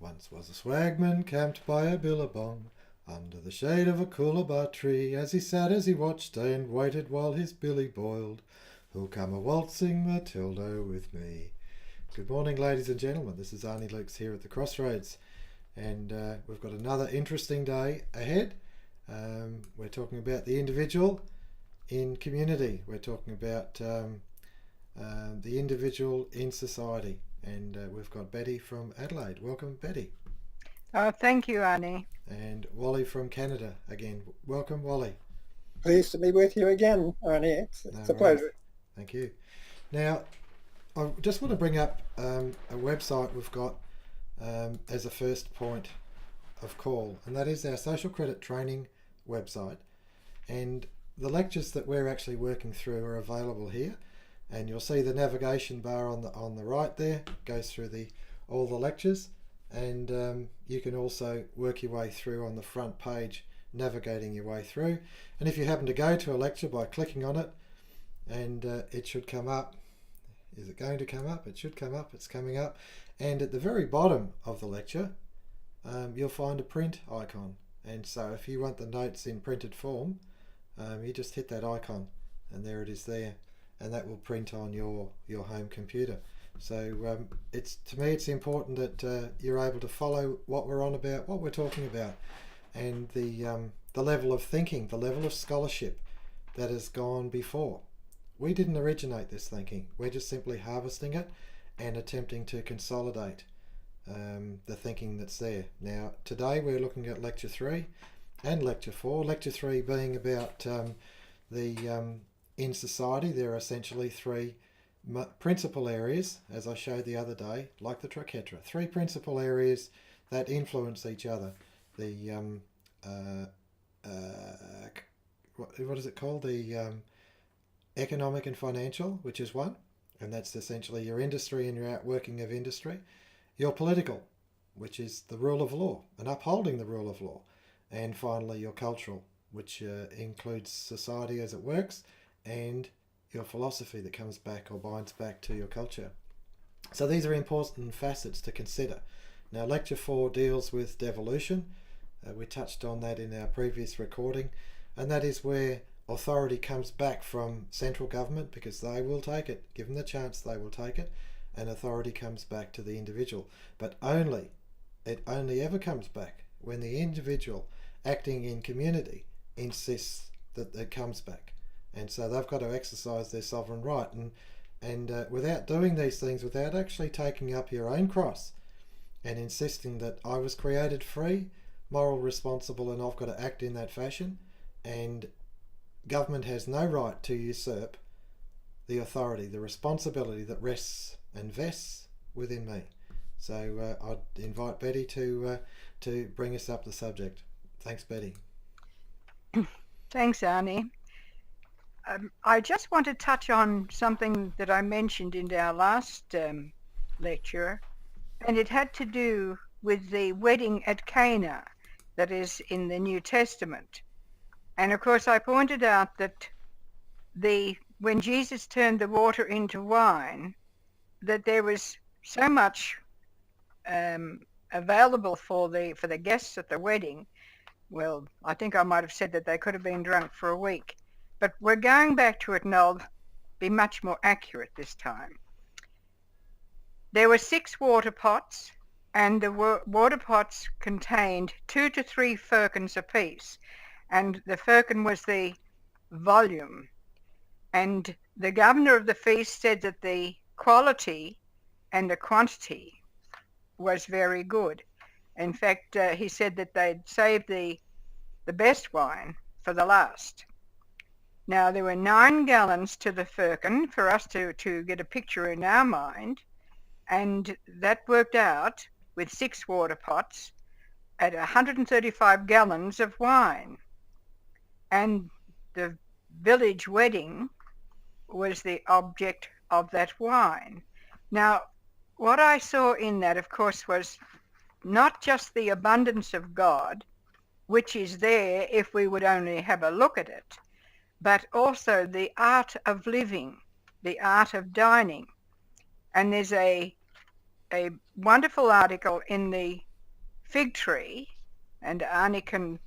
Once was a swagman camped by a billabong, under the shade of a coolabah tree, as he watched and waited while his billy boiled. Who'll come a waltzing Matilda with me? Good morning, ladies and gentlemen. This is Arnie Lukes here at the Crossroads, and we've got another interesting day ahead. We're talking about the individual in community. We're talking about the individual in society, and we've got Betty from Adelaide. Welcome, Betty. Oh, thank you, Arnie. And Wally from Canada again. Welcome, Wally. Pleased to be with you again, Arnie. It's a pleasure. Thank you. Now, I just want to bring up a website we've got as a first point of call, and that is our social credit training website. And the lectures that we're actually working through are available here, and you'll see the navigation bar on the right there goes through all the lectures, and you can also work your way through on the front page, navigating your way through. And if you happen to go to a lecture, by clicking on it, and it should come up. Is it going to come up? It should come up. It's coming up. And at the very bottom of the lecture, you'll find a print icon. And so if you want the notes in printed form, you just hit that icon, and there it is there. And that will print on your home computer. So to me it's important that you're able to follow what we're on about, what we're talking about, and the level of thinking, the level of scholarship that has gone before. We didn't originate this thinking. We're just simply harvesting it and attempting to consolidate the thinking that's there. Now, today we're looking at Lecture 3 and Lecture 4. Lecture 3 being about in society, there are essentially three principal areas, as I showed the other day, like the triquetra. Three principal areas that influence each other. The what is it called? The economic and financial, which is one, and that's essentially your industry and your outworking of industry. Your political, which is the rule of law and upholding the rule of law. And finally your cultural, which includes society as it works, and your philosophy that comes back or binds back to your culture. So these are important facets to consider. Now, Lecture 4 deals with devolution. We touched on that in our previous recording, and that is where authority comes back from central government, because they will take it. Given the chance, they will take it, and authority comes back to the individual. But it only ever comes back when the individual acting in community insists that it comes back. And so they've got to exercise their sovereign right, and without doing these things, without actually taking up your own cross and insisting that I was created free, moral, responsible, and I've got to act in that fashion, and government has no right to usurp the authority, the responsibility that rests and vests within me. So I'd invite Betty to bring us up the subject. Thanks, Betty. Thanks, Arnie. I just want to touch on something that I mentioned in our last lecture, and it had to do with the wedding at Cana that is in the New Testament. And of course I pointed out that when Jesus turned the water into wine, that there was so much available for the guests at the wedding. Well, I think I might have said that they could have been drunk for a week. But we're going back to it, and I'll be much more accurate this time. There were 6 water pots, and the water pots contained 2 to 3 firkins apiece. And the firkin was the volume. And the governor of the feast said that the quality and the quantity was very good. In fact, he said that they'd saved the best wine for the last. Now, there were 9 gallons to the firkin for us to get a picture in our mind, and that worked out with 6 water pots at 135 gallons of wine. And the village wedding was the object of that wine. Now, what I saw in that, of course, was not just the abundance of God, which is there if we would only have a look at it, but also the art of living, the art of dining. And there's a wonderful article in the fig tree, and Arnie can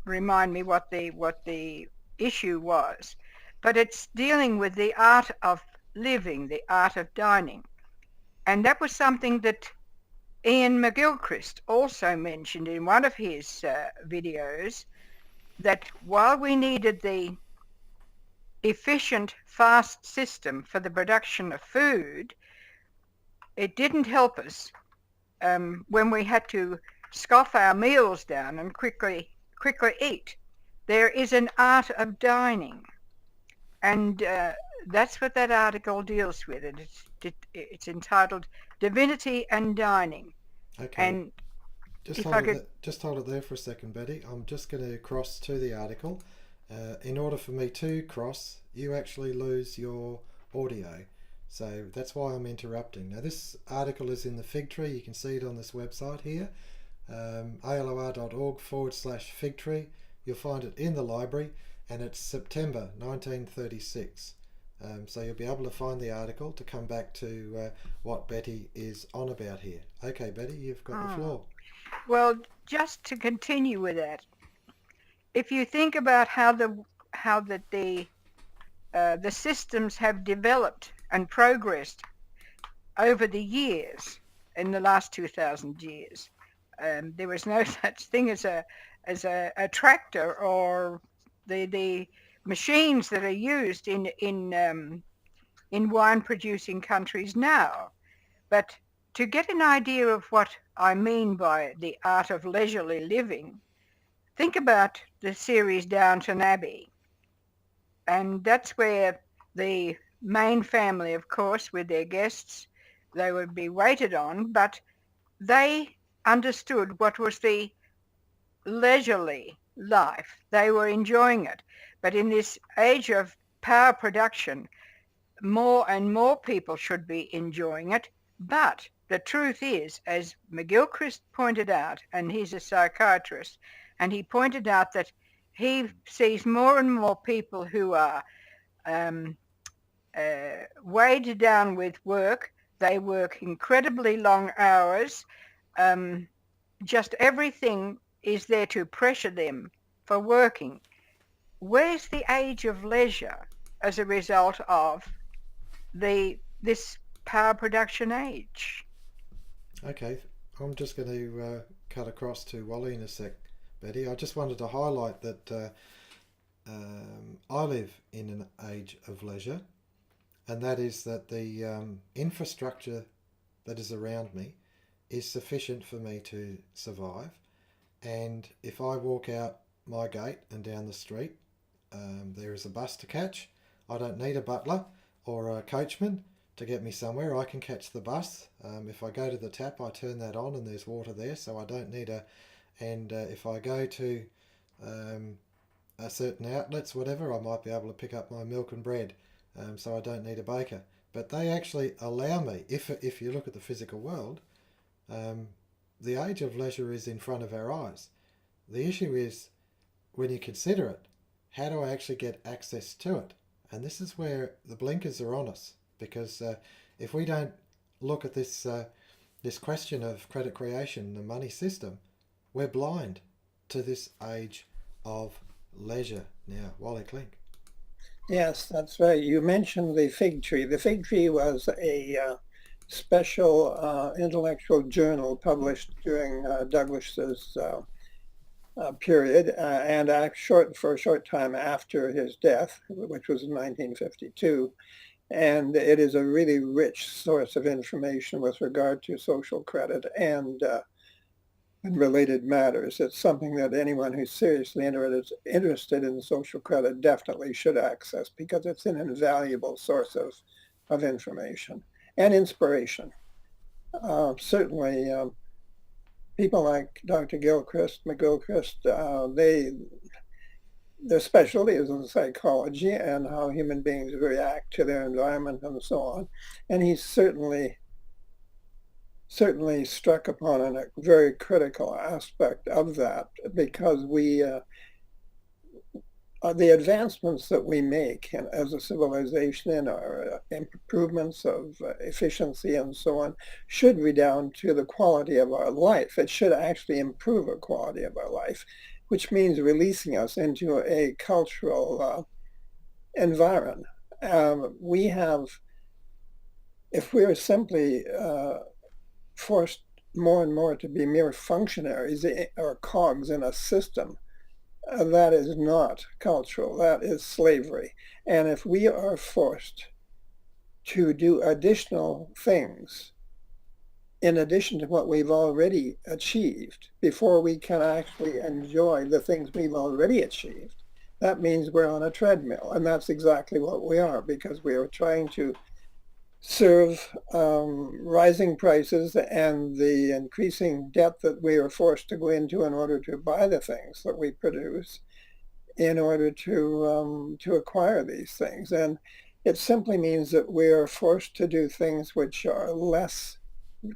remind me what the issue was, but it's dealing with the art of living, the art of dining. And that was something that Ian McGilchrist also mentioned in one of his videos, that while we needed the efficient, fast system for the production of food, it didn't help us when we had to scoff our meals down and quickly eat. There is an art of dining, and that's what that article deals with. And it's entitled "Divinity and Dining." Okay. And Just if hold I it. could, Just hold it there for a second, Betty. I'm just going to cross to the article. In order for me to cross, you actually lose your audio. So that's why I'm interrupting. Now this article is in the fig tree. You can see it on this website here, alor.org/fig tree. You'll find it in the library, and it's September 1936. So you'll be able to find the article to come back to what Betty is on about here. Okay, Betty, you've got the floor. well, just to continue with that, if you think about how the systems have developed and progressed over the years, in the last 2,000 years, there was no such thing as a tractor or the machines that are used in wine producing countries now. But to get an idea of what I mean by the art of leisurely living, think about the series Downton Abbey. And that's where the main family, of course, with their guests, they would be waited on, but they understood what was the leisurely life. They were enjoying it. But in this age of power production, more and more people should be enjoying it. But the truth is, as McGilchrist pointed out, and he's a psychiatrist, and he pointed out that he sees more and more people who are weighed down with work. They work incredibly long hours. Just everything is there to pressure them for working. Where's the age of leisure as a result of this power production age? Okay, I'm just going to cut across to Wally in a sec, Betty. I just wanted to highlight that I live in an age of leisure, and that is that the infrastructure that is around me is sufficient for me to survive. And if I walk out my gate and down the street, there is a bus to catch. I don't need a butler or a coachman to get me somewhere. I can catch the bus. If I go to the tap, I turn that on and there's water there, so I don't need and if I go to a certain outlets, whatever, I might be able to pick up my milk and bread, so I don't need a baker. But they actually allow me, if you look at the physical world, the age of leisure is in front of our eyes. The issue is, when you consider it, how do I actually get access to it? And this is where the blinkers are on us, because if we don't look at this question of credit creation, the money system, we're blind to this age of leisure. Now, Wally Klinck. Yes, that's right. You mentioned the fig tree. The fig tree was a special intellectual journal published during Douglas's period, and for a short time after his death, which was in 1952. And it is a really rich source of information with regard to social credit and related matters. It's something that anyone who's seriously interested in social credit definitely should access, because it's an invaluable source of information and inspiration. Certainly, people like Dr. McGilchrist, their specialty is in psychology and how human beings react to their environment and so on. And he's certainly struck upon a very critical aspect of that, because the advancements that we make as a civilization and our improvements of efficiency and so on should redound to the quality of our life. It should actually improve the quality of our life, which means releasing us into a cultural environment. We have, if we're simply forced more and more to be mere functionaries or cogs in a system, that is not cultural, that is slavery. And if we are forced to do additional things in addition to what we've already achieved before we can actually enjoy the things we've already achieved, that means we're on a treadmill. And that's exactly what we are, because we are trying to serve rising prices and the increasing debt that we are forced to go into in order to buy the things that we produce, in order to acquire these things. And it simply means that we are forced to do things which are less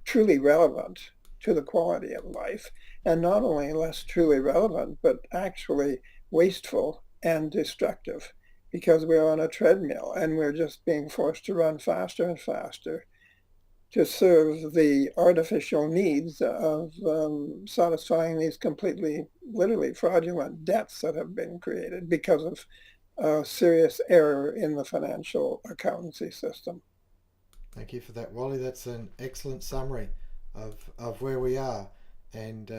truly relevant to the quality of life, and not only less truly relevant, but actually wasteful and destructive, because we're on a treadmill and we're just being forced to run faster and faster to serve the artificial needs of satisfying these completely, literally fraudulent debts that have been created because of a serious error in the financial accountancy system. Thank you for that, Wally. That's an excellent summary of where we are and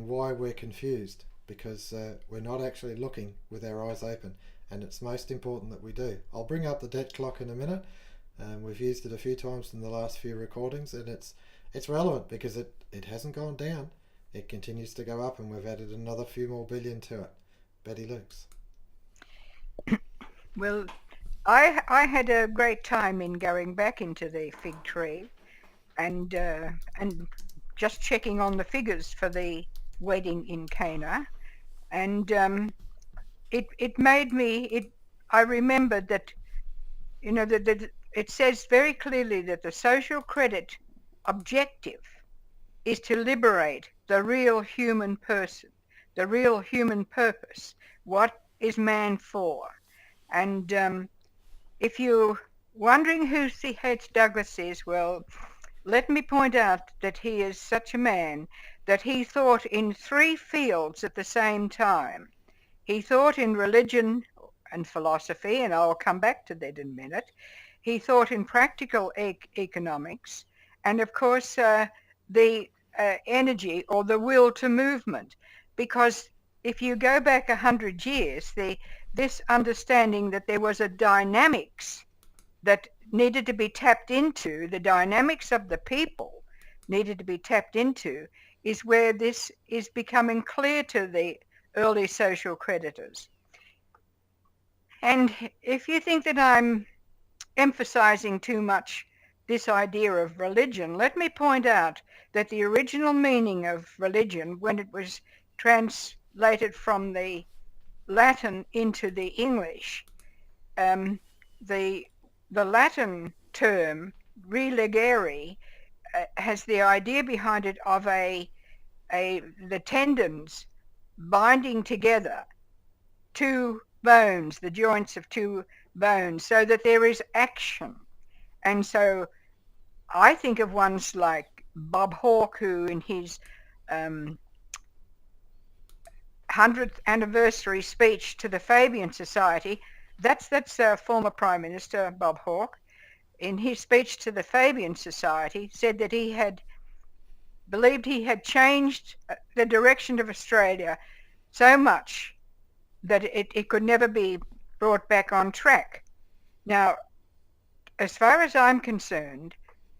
why we're confused, because we're not actually looking with our eyes open, and it's most important that we do. I'll bring up the debt clock in a minute. We've used it a few times in the last few recordings, and it's relevant because it hasn't gone down. It continues to go up, and we've added another few more billion to it. Betty Lukes. Well, I had a great time in going back into the fig tree and just checking on the figures for the wedding in Cana, and it made me. I remembered that, that it says very clearly that the social credit objective is to liberate the real human person, the real human purpose. What is man for? And if you're wondering who C.H. Douglas is, well, let me point out that he is such a man that he thought in 3 fields at the same time. He thought in religion and philosophy, and I'll come back to that in a minute. He thought in practical economics, and of course the energy or the will to movement. Because if you go back 100 years, this understanding that there was a dynamics that needed to be tapped into, the dynamics of the people needed to be tapped into, is where this is becoming clear to the early social creditors. And if you think that I'm emphasizing too much this idea of religion, let me point out that the original meaning of religion, when it was translated from the Latin into the English, the Latin term religare has the idea behind it of the tendons binding together 2 bones, the joints of 2 bones, so that there is action. And so I think of ones like Bob Hawke, who in his 100th anniversary speech to the Fabian Society, that's former Prime Minister Bob Hawke, in his speech to the Fabian Society, said that he believed he had changed the direction of Australia so much that it could never be brought back on track. Now, as far as I'm concerned,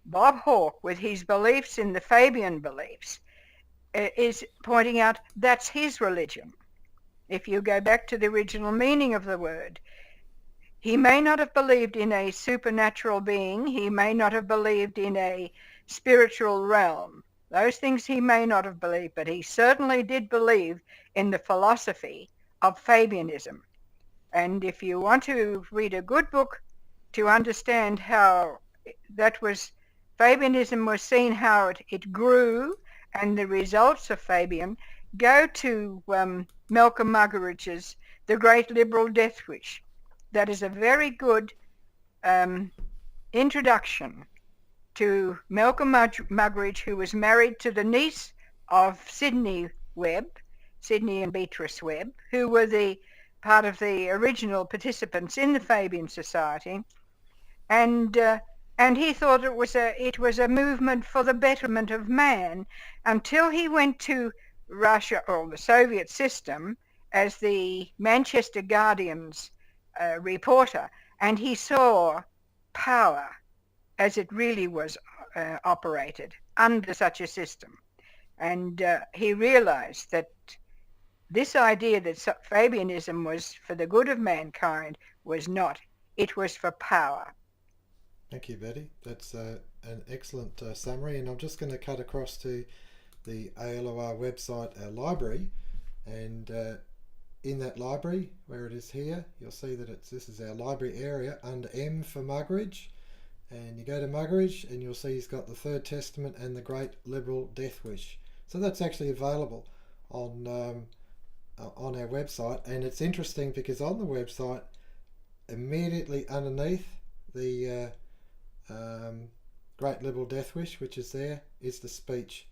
Bob Hawke, with his beliefs in the Fabian beliefs, is pointing out that's his religion. If you go back to the original meaning of the word, he may not have believed in a supernatural being, he may not have believed in a spiritual realm. Those things he may not have believed, but he certainly did believe in the philosophy of Fabianism. And if you want to read a good book to understand how Fabianism was seen, how it grew, and the results of Fabian, go to Malcolm Muggeridge's the great liberal death wish. That is a very good introduction to Malcolm Muggeridge, who was married to the niece of Sydney and Beatrice Webb, who were the part of the original participants in the Fabian Society, and he thought it was a movement for the betterment of man, until he went to Russia or the Soviet system as the Manchester Guardian's reporter, and he saw power as it really was operated under such a system. And he realized that this idea that Fabianism was for the good of mankind was not. It was for power. Thank you, Betty. That's an excellent summary. And I'm just going to cut across to the ALOR website, our library. And in that library, where it is here, you'll see that this is our library area under M for Muggeridge. And you go to Muggeridge and you'll see he's got the Third Testament and the Great Liberal Death Wish. So that's actually available on our website. And it's interesting because on the website, immediately underneath the Great Liberal Death Wish, which is there, is the speech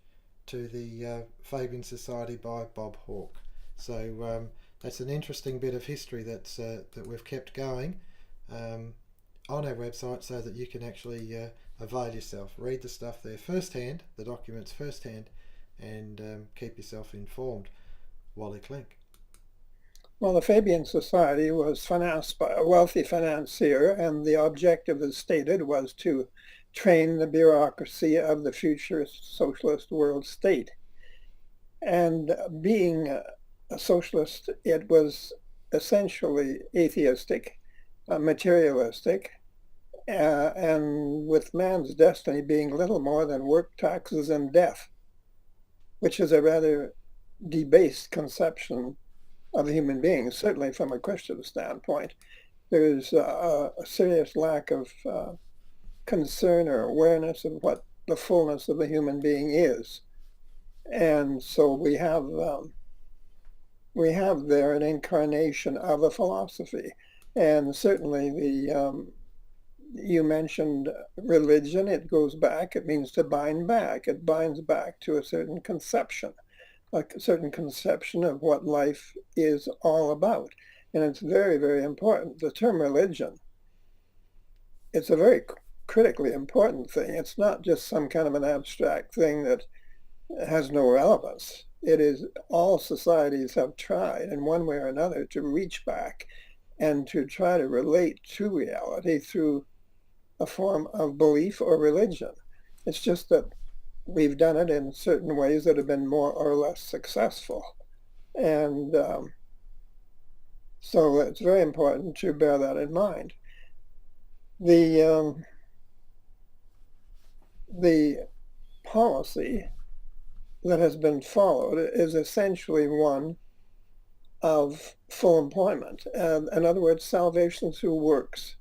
to the Fabian Society by Bob Hawke. So that's an interesting bit of history that we've kept going on our website, so that you can actually avail yourself, read the stuff there firsthand, the documents firsthand, and keep yourself informed. Wally Klinck. Well, the Fabian Society was financed by a wealthy financier, and the objective, as stated, was to train the bureaucracy of the future socialist world state. And being a socialist, it was essentially atheistic, materialistic, and with man's destiny being little more than work, taxes, and death, which is a rather debased conception of the human being. Certainly from a Christian standpoint, there's a serious lack of concern or awareness of what the fullness of the human being is. And so we have there an incarnation of a philosophy. And certainly you mentioned religion. It goes back, it means to bind back. It binds back to a certain conception of what life is all about. And it's very, very important. The term religion, it's a very critically important thing. It's not just some kind of an abstract thing that has no relevance. It is, all societies have tried in one way or another to reach back and to try to relate to reality through a form of belief or religion. It's just that we've done it in certain ways that have been more or less successful. And so it's very important to bear that in mind. The policy that has been followed is essentially one of full employment. In other words, salvation through works.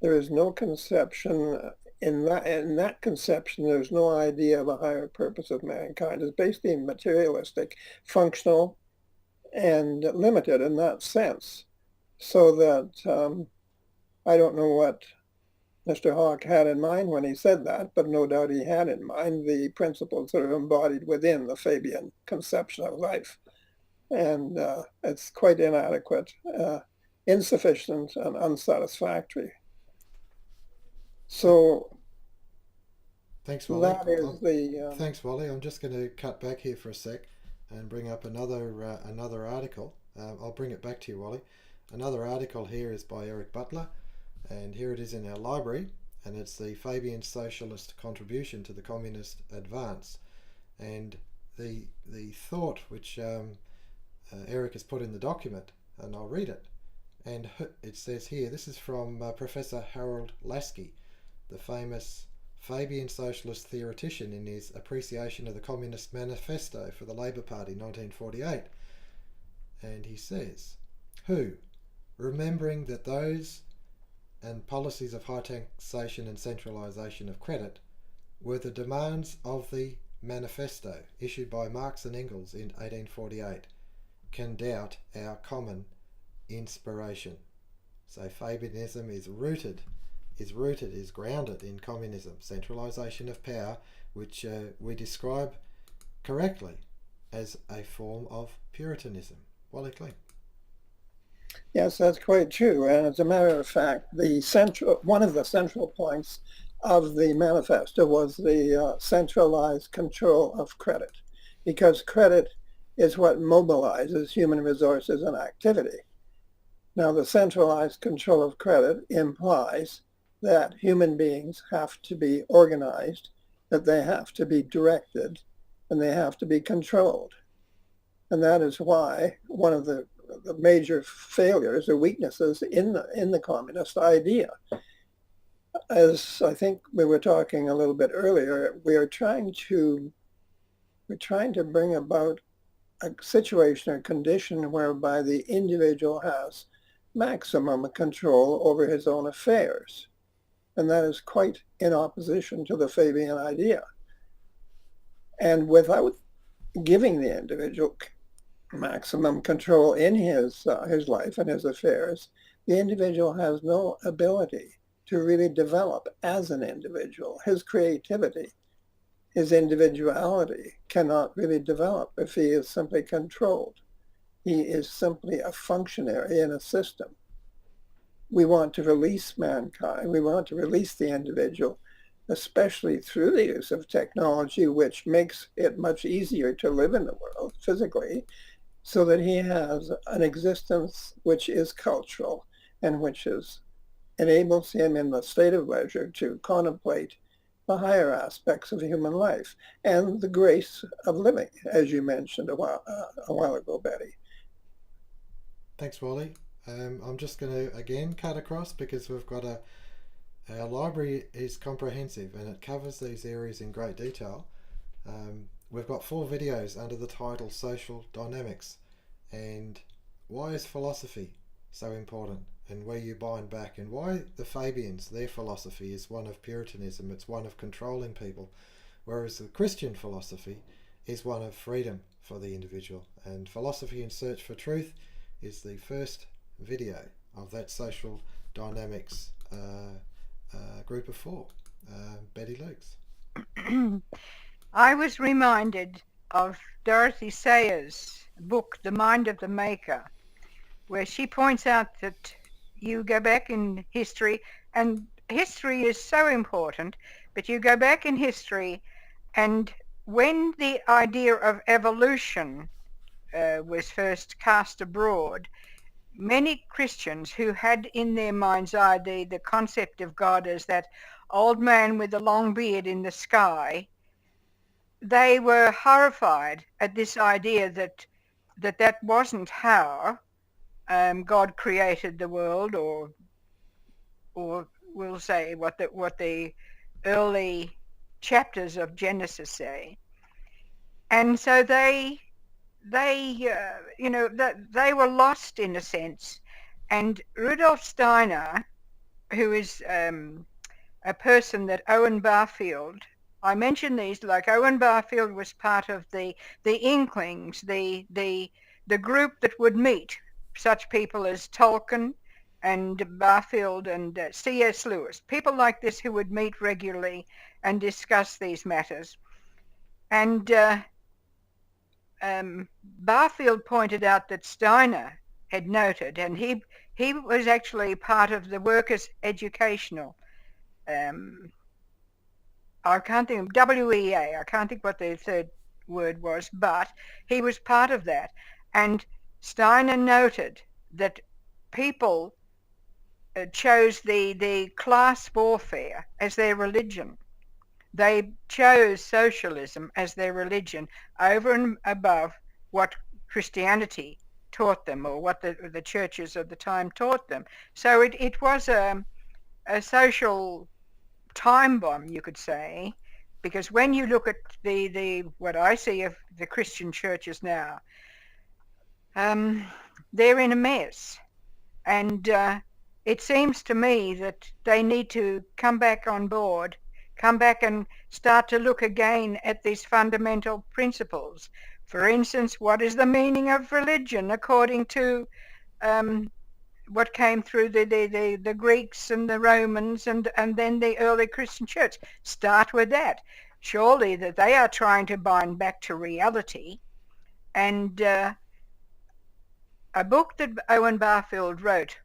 There is no conception, in that conception, there's no idea of a higher purpose of mankind. It's basically materialistic, functional, and limited in that sense. So that I don't know what Mr. Hawke had in mind when he said that, but no doubt he had in mind the principles that are embodied within the Fabian conception of life. And it's quite inadequate, insufficient, and unsatisfactory. So thanks, Wally. That is thanks, Wally. I'm just going to cut back here for a sec and bring up another article. I'll bring it back to you, Wally. Another article here is by Eric Butler, and here it is in our library, and it's the Fabian Socialist Contribution to the Communist Advance. And the thought which Eric has put in the document, and I'll read it. And it says here, this is from Professor Harold Lasky, the famous Fabian socialist theoretician, in his appreciation of the Communist Manifesto for the Labour Party 1948. And he says, who, remembering that those and policies of high taxation and centralisation of credit were the demands of the manifesto issued by Marx and Engels in 1848, can doubt our common inspiration. So Fabianism is grounded in communism, centralisation of power, which we describe correctly as a form of Puritanism. Wally Klinck. Yes, that's quite true. And as a matter of fact, one of the central points of the manifesto was the centralized control of credit, because credit is what mobilizes human resources and activity. Now, the centralized control of credit implies that human beings have to be organized, that they have to be directed, and they have to be controlled. And that is why one of the major failures or weaknesses in the communist idea, as I think we were talking a little bit earlier, we're trying to bring about a situation or condition whereby the individual has maximum control over his own affairs. And that is quite in opposition to the Fabian idea. And without giving the individual maximum control in his life and his affairs, the individual has no ability to really develop as an individual. His creativity, his individuality cannot really develop if he is simply controlled. He is simply a functionary in a system. We want to release mankind. We want to release the individual, especially through the use of technology, which makes it much easier to live in the world physically, so that he has an existence which is cultural and which enables him in the state of leisure to contemplate the higher aspects of human life and the grace of living, as you mentioned a while ago, Betty. Thanks, Wally. I'm just going to again cut across because we've got our library is comprehensive and it covers these areas in great detail. We've got 4 videos under the title Social Dynamics and why is philosophy so important and where you bind back, and why the Fabians, their philosophy is one of Puritanism, it's one of controlling people, whereas the Christian philosophy is one of freedom for the individual. And Philosophy in Search for Truth is the first video of that Social Dynamics group of 4. Betty Lukes. I was reminded of Dorothy Sayers' book, The Mind of the Maker, where she points out that you go back in history, and history is so important, but you go back in history, and when the idea of evolution was first cast abroad, many Christians who had in their mind's eye the concept of God as that old man with the long beard in the sky, they were horrified at this idea that wasn't how God created the world, or we'll say what the early chapters of Genesis say. And so they were lost in a sense. And Rudolf Steiner, who is a person that Owen Barfield, I mention these, like Owen Barfield was part of the Inklings, the group that would meet such people as Tolkien and Barfield and C.S. Lewis, people like this who would meet regularly and discuss these matters. And Barfield pointed out that Steiner had noted, and he was actually part of the Workers' Educational, I can't think of WEA, I can't think what the third word was, but he was part of that. And Steiner noted that people chose the class warfare as their religion. They chose socialism as their religion over and above what Christianity taught them, or what the churches of the time taught them. So it was a social time bomb, you could say, because when you look at the what I see of the Christian churches now, they're in a mess, and it seems to me that they need to come back on board, come back and start to look again at these fundamental principles. For instance, what is the meaning of religion according to what came through the Greeks and the Romans and then the early Christian church. Start with that. Surely that they are trying to bind back to reality. And a book that Owen Barfield wrote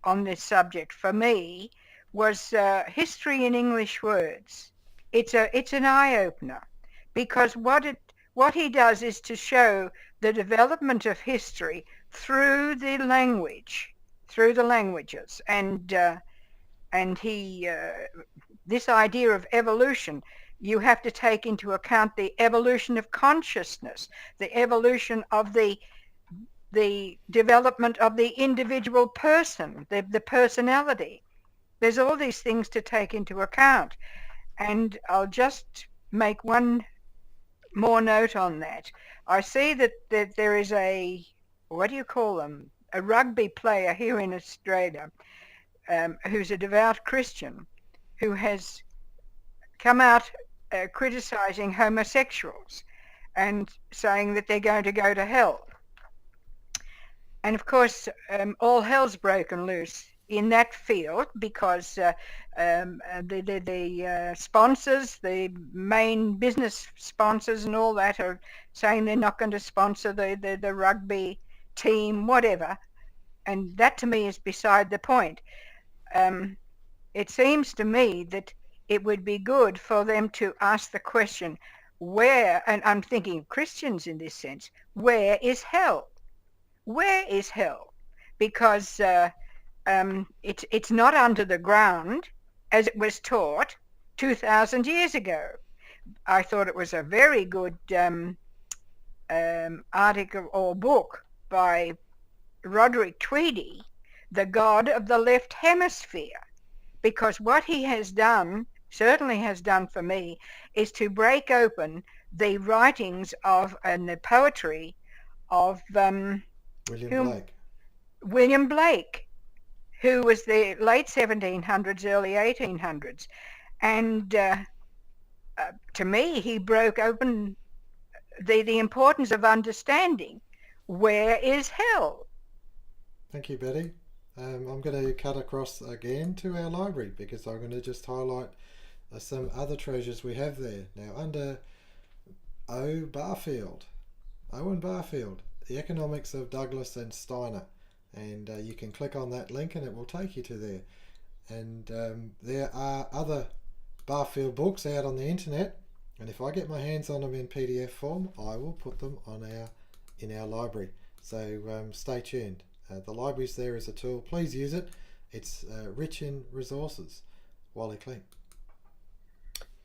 on this subject for me was History in English Words. It's an eye-opener, because what he does is to show the development of history through the languages, and he this idea of evolution. You have to take into account the evolution of consciousness, the evolution of the development of the individual person, the personality. There's all these things to take into account. And I'll just make one more note on that. I see that there is a, what do you call them, a rugby player here in Australia who's a devout Christian who has come out criticising homosexuals and saying that they're going to go to hell. And of course, all hell's broken loose in that field, because the sponsors, the main business sponsors and all that, are saying they're not going to sponsor the rugby team, whatever. And that to me is beside the point. It seems to me that it would be good for them to ask the question, where, and I'm thinking of Christians in this sense, where is hell? Where is hell? Because it's not under the ground as it was taught 2,000 years ago. I thought it was a very good article or book by Roderick Tweedy, The God of the Left Hemisphere, because what he has done, certainly has done for me, is to break open the writings of and the poetry of William Blake, who was the late 1700s, early 1800s. And to me, he broke open the importance of understanding where is hell. Thank you, Betty. I'm going to cut across again to our library, because I'm going to just highlight some other treasures we have there. Now, under Owen Barfield, The Economics of Douglas and Steiner. And you can click on that link and it will take you to there. And there are other Barfield books out on the internet, and if I get my hands on them in PDF form, I will put them on in our library. So stay tuned. The library's there as a tool. Please use it. It's rich in resources. Wally Klinck.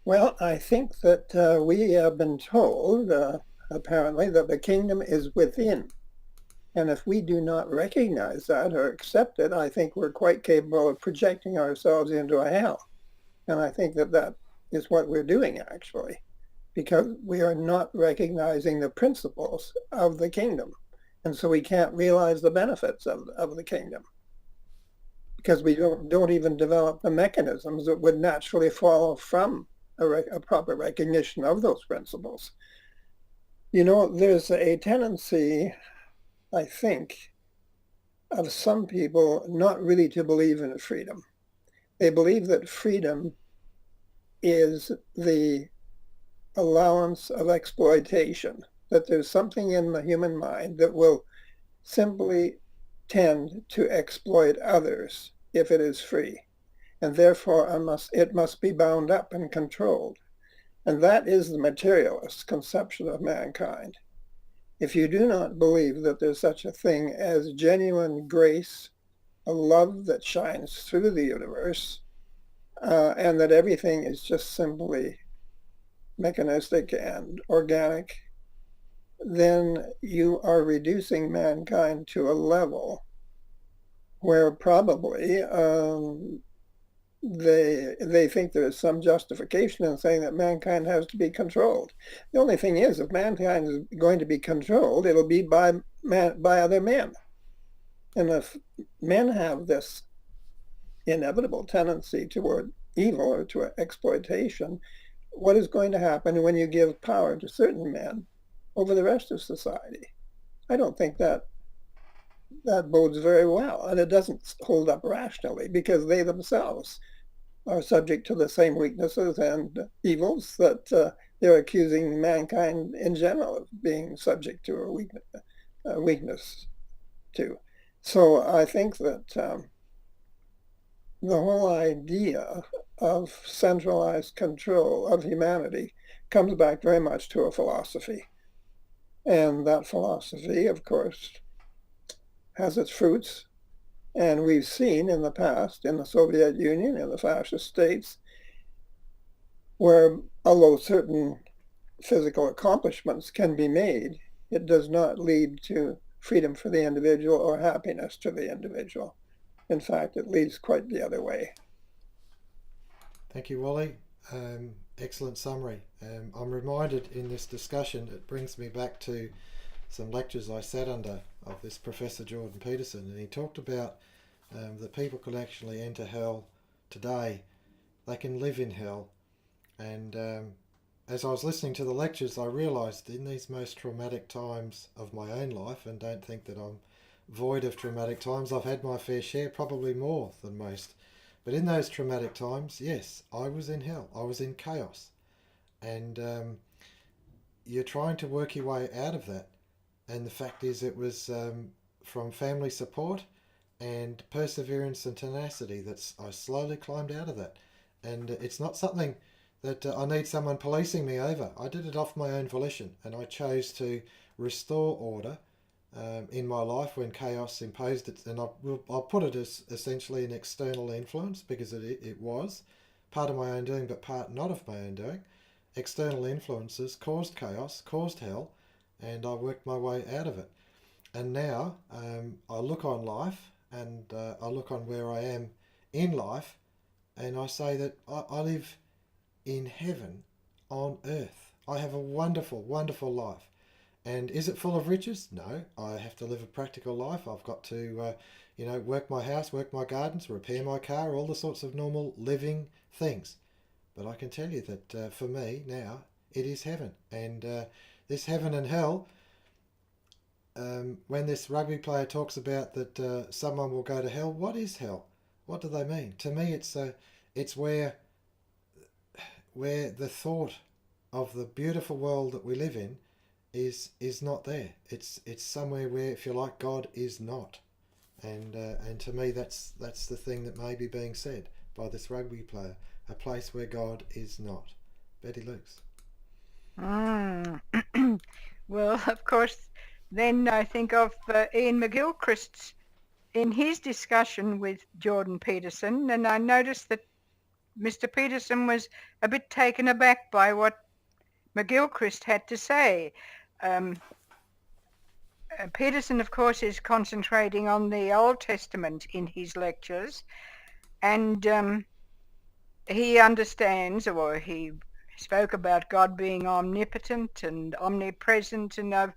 Well, I think that we have been told, apparently, that the kingdom is within. And if we do not recognize that or accept it, I think we're quite capable of projecting ourselves into a hell. And I think that is what we're doing, actually, because we are not recognizing the principles of the kingdom. And so we can't realize the benefits of the kingdom, because we don't even develop the mechanisms that would naturally follow from a proper recognition of those principles. You know, there's a tendency, I think, of some people not really to believe in freedom. They believe that freedom is the allowance of exploitation, that there's something in the human mind that will simply tend to exploit others if it is free, and therefore it must be bound up and controlled. And that is the materialist conception of mankind. If you do not believe that there's such a thing as genuine grace, a love that shines through the universe, and that everything is just simply mechanistic and organic, then you are reducing mankind to a level where probably they think there is some justification in saying that mankind has to be controlled. The only thing is, if mankind is going to be controlled, it'll be by other men. And if men have this inevitable tendency toward evil or to exploitation, what is going to happen when you give power to certain men over the rest of society? I don't think that that bodes very well. And it doesn't hold up rationally because they themselves are subject to the same weaknesses and evils that they're accusing mankind in general of being subject to a weakness to. So I think that the whole idea of centralized control of humanity comes back very much to a philosophy. And that philosophy, of course, has its fruits. And we've seen in the past, in the Soviet Union, in the fascist states, where although certain physical accomplishments can be made, it does not lead to freedom for the individual or happiness to the individual. In fact, it leads quite the other way. Thank you, Wally. Excellent summary. I'm reminded in this discussion, it brings me back to some lectures I sat under of this Professor Jordan Peterson, and he talked about that people could actually enter hell today. They can live in hell. And as I was listening to the lectures, I realised in these most traumatic times of my own life, and don't think that I'm void of traumatic times, I've had my fair share, probably more than most. But in those traumatic times, yes, I was in hell. I was in chaos. And you're trying to work your way out of that. And the fact is it was from family support and perseverance and tenacity that I slowly climbed out of that. And it's not something that I need someone policing me over. I did it off my own volition, and I chose to restore order in my life when chaos imposed it. And I'll put it as essentially an external influence, because it was part of my own doing, but part not of my own doing. External influences caused chaos, caused hell, and I worked my way out of it. And now I look on life, and I look on where I am in life, and I say that I live in heaven on earth. I have a wonderful, wonderful life. And is it full of riches? No. I have to live a practical life. I've got to, work my house, work my gardens, repair my car, all the sorts of normal living things. But I can tell you that for me now, it is heaven. And this heaven and hell, when this rugby player talks about that someone will go to hell, what is hell? What do they mean? To me, it's where the thought of the beautiful world that we live in is not there. It's somewhere where, if you like, God is not. And to me, that's the thing that may be being said by this rugby player, a place where God is not. Betty Lukes. Well, of course, then I think of Ian McGilchrist's in his discussion with Jordan Peterson, and I noticed that Mr. Peterson was a bit taken aback by what McGilchrist had to say. Peterson, of course, is concentrating on the Old Testament in his lectures, and he understands, or he spoke about God being omnipotent and omnipresent, and I've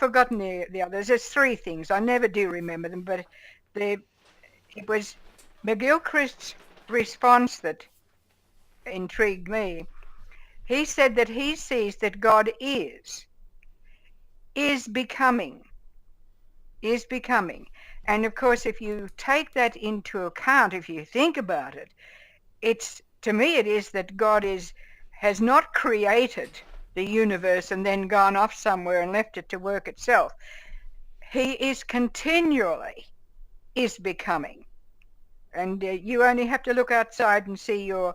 forgotten the others. There's three things. I never do remember them, but it was McGilchrist's response that intrigued me. He said that he sees that God is becoming. And of course, if you take that into account, if you think about it, to me it is that God has not created the universe and then gone off somewhere and left it to work itself. He is continually becoming. And you only have to look outside and see your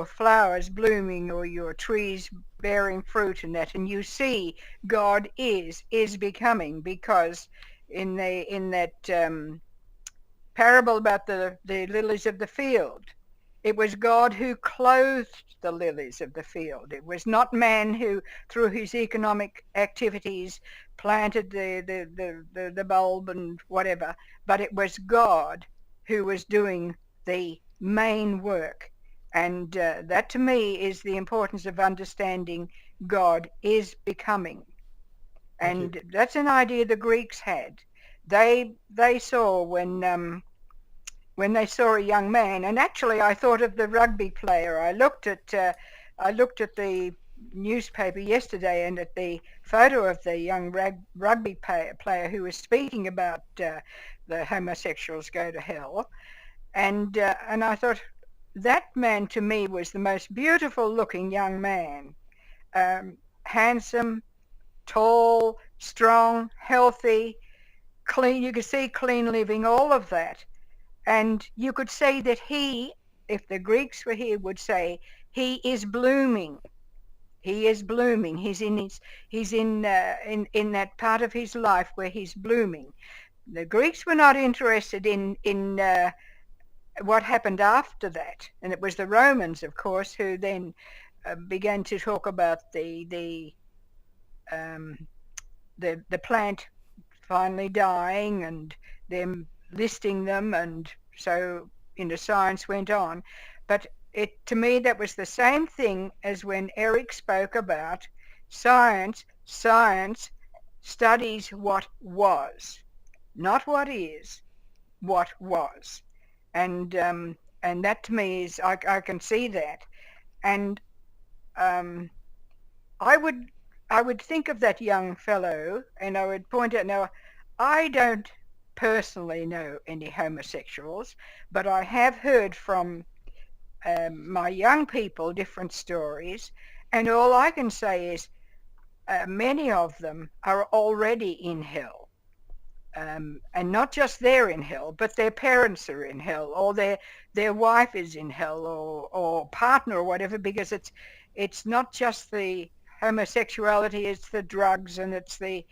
flowers blooming or your trees bearing fruit and that, and you see God is becoming, because in that parable about the lilies of the field, it was God who clothed the lilies of the field. It was not man who, through his economic activities, planted the bulb and whatever, but it was God who was doing the main work. And that to me is the importance of understanding God is becoming. And that's an idea the Greeks had. They saw when they saw a young man, and actually I thought of the rugby player. I looked at the newspaper yesterday, and at the photo of the young rugby player who was speaking about the homosexuals go to hell, and I thought that man to me was the most beautiful looking young man, handsome, tall, strong, healthy, clean. You could see clean living, all of that. And you could say that he, if the Greeks were here, would say he is blooming. He is blooming. He's in that part of his life where he's blooming. The Greeks were not interested in what happened after that, and it was the Romans, of course, who then began to talk about the plant finally dying and them listing them, and so science went on. But to me that was the same thing as when Eric spoke about science. Science studies what was, not what is, what was. And that to me is, I can see that. And I would think of that young fellow, and I would point out, now, I don't personally know any homosexuals, but I have heard from my young people different stories, and all I can say is many of them are already in hell. And not just they're in hell, but their parents are in hell, or their wife is in hell, or partner, or whatever, because it's not just the homosexuality, it's the drugs, and it's the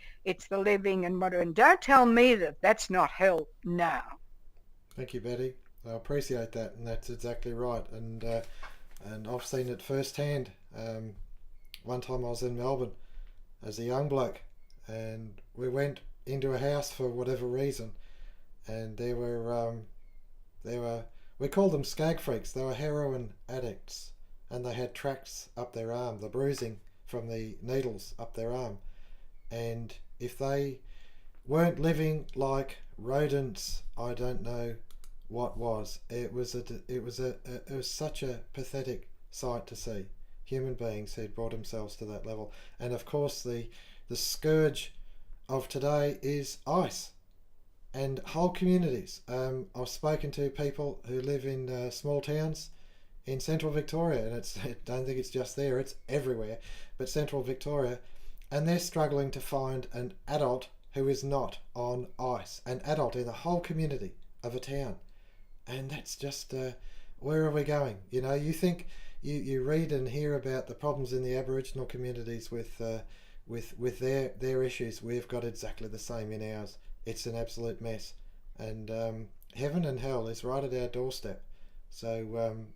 living and whatever. And don't tell me that that's not hell now. Thank you, Betty. I appreciate that, and that's exactly right. And I've seen it firsthand. One time I was in Melbourne as a young bloke, and we went into a house for whatever reason, and there were we called them skag freaks. They were heroin addicts, and they had tracks up their arm, the bruising from the needles up their arm. And if they weren't living like rodents, I don't know what was. It was such a pathetic sight to see. Human beings who'd brought themselves to that level. And of course the scourge of today is ICE and whole communities. I've spoken to people who live in small towns in central Victoria, and I don't think it's just there, it's everywhere, but central Victoria, and they're struggling to find an adult who is not on ICE, an adult in the whole community of a town. And that's just, where are we going? You think, you read and hear about the problems in the Aboriginal communities with their issues. We've got exactly the same in ours. It's an absolute mess, and heaven and hell is right at our doorstep. So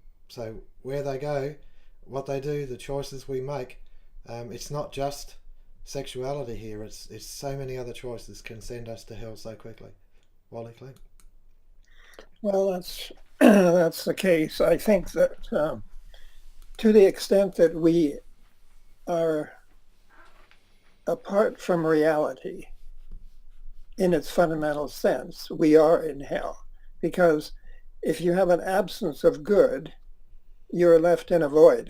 where they go, what they do, the choices we make, it's not just sexuality here. It's so many other choices can send us to hell so quickly. Wally, Klinck. Well, that's the case. I think that to the extent that we are apart from reality in its fundamental sense, we are in hell. Because if you have an absence of good, you're left in a void.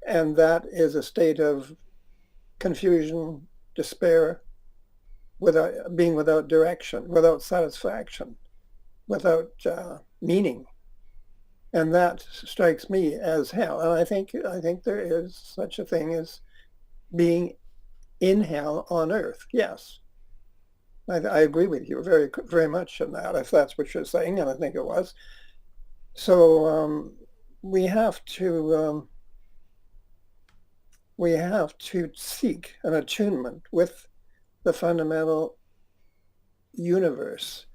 And that is a state of confusion, despair, without direction, without satisfaction, without meaning. And that strikes me as hell. And I think there is such a thing as being in hell on earth. Yes. I agree with you very, very much in that, if that's what you're saying, and I think it was. So we have to seek an attunement with the fundamental universe,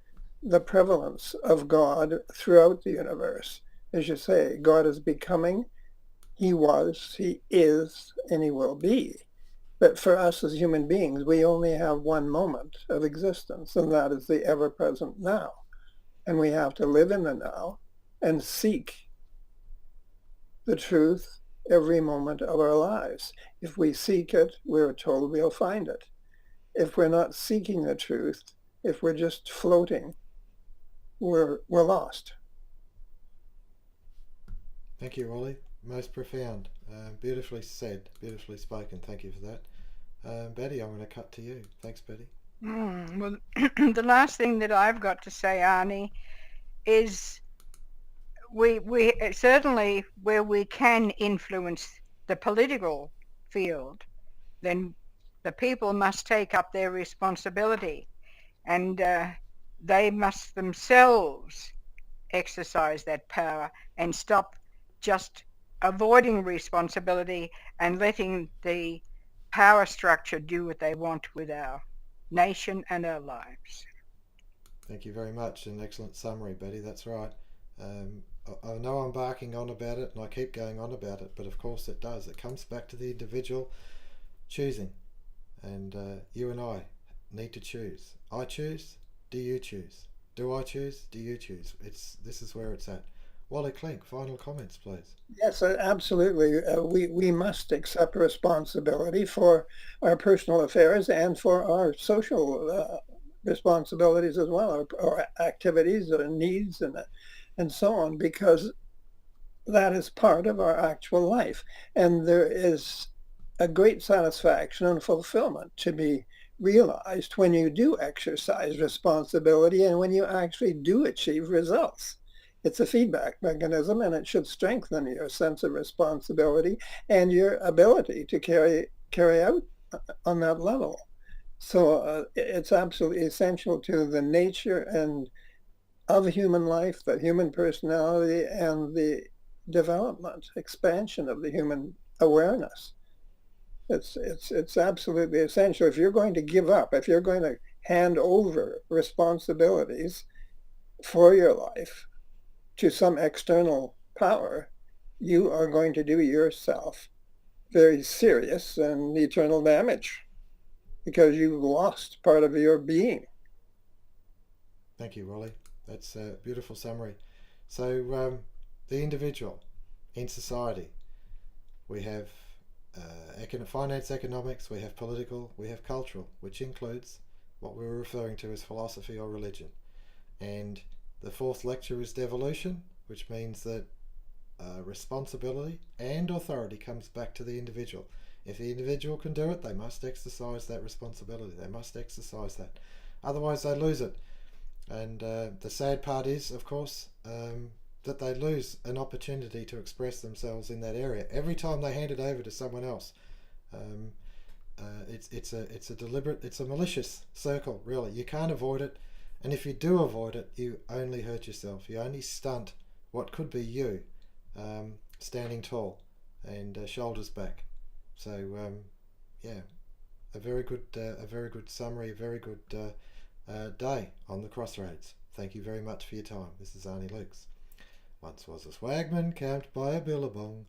the prevalence of God throughout the universe. As you say, God is becoming, he was, he is, and he will be. But for us as human beings, we only have one moment of existence, and that is the ever-present now. And we have to live in the now and seek the truth every moment of our lives. If we seek it, we're told we'll find it. If we're not seeking the truth, if we're just floating, we're lost. Thank you, Wally. most profound. Beautifully said, beautifully spoken. Thank you for that. Betty, I'm going to cut to you. Thanks, Betty. Well, the last thing that I've got to say, Arnie, is we certainly where we can influence the political field, then the people must take up their responsibility, and they must themselves exercise that power and stop just avoiding responsibility and letting the power structure do what they want with our nation and our lives. Thank you very much. An excellent summary, Betty. That's right. I know I'm barking on about it and I keep going on about it, but of course it does. It comes back to the individual choosing. And you and I need to choose. I choose. Do you choose? Do I choose? Do you choose? This is where it's at. Wally Klinck, final comments, please. Yes, absolutely. We must accept responsibility for our personal affairs and for our social responsibilities as well, our activities, our needs, and so on, because that is part of our actual life. And there is a great satisfaction and fulfillment to be realized when you do exercise responsibility and when you actually do achieve results. It's a feedback mechanism, and it should strengthen your sense of responsibility and your ability to carry out on that level. So it's absolutely essential to the nature and of human life, the human personality, and the development, expansion of the human awareness. It's absolutely essential. If you're going to give up, if you're going to hand over responsibilities for your life to some external power, you are going to do yourself very serious and eternal damage because you've lost part of your being. Thank you, Wally. That's a beautiful summary. So the individual in society, we have finance, economics, we have political, we have cultural, which includes what we were referring to as philosophy or religion. And the fourth lecture is devolution, which means that responsibility and authority comes back to the individual. If the individual can do it, they must exercise that responsibility. They must exercise that. Otherwise, they lose it. And the sad part is, of course, that they lose an opportunity to express themselves in that area. Every time they hand it over to someone else, it's a deliberate, it's a malicious circle, really. You can't avoid it. And if you do avoid it, you only hurt yourself. You only stunt what could be you standing tall and shoulders back. So, yeah, a very good summary, a very good day on the crossroads. Thank you very much for your time. This is Arnie Lukes. Once was a swagman camped by a billabong.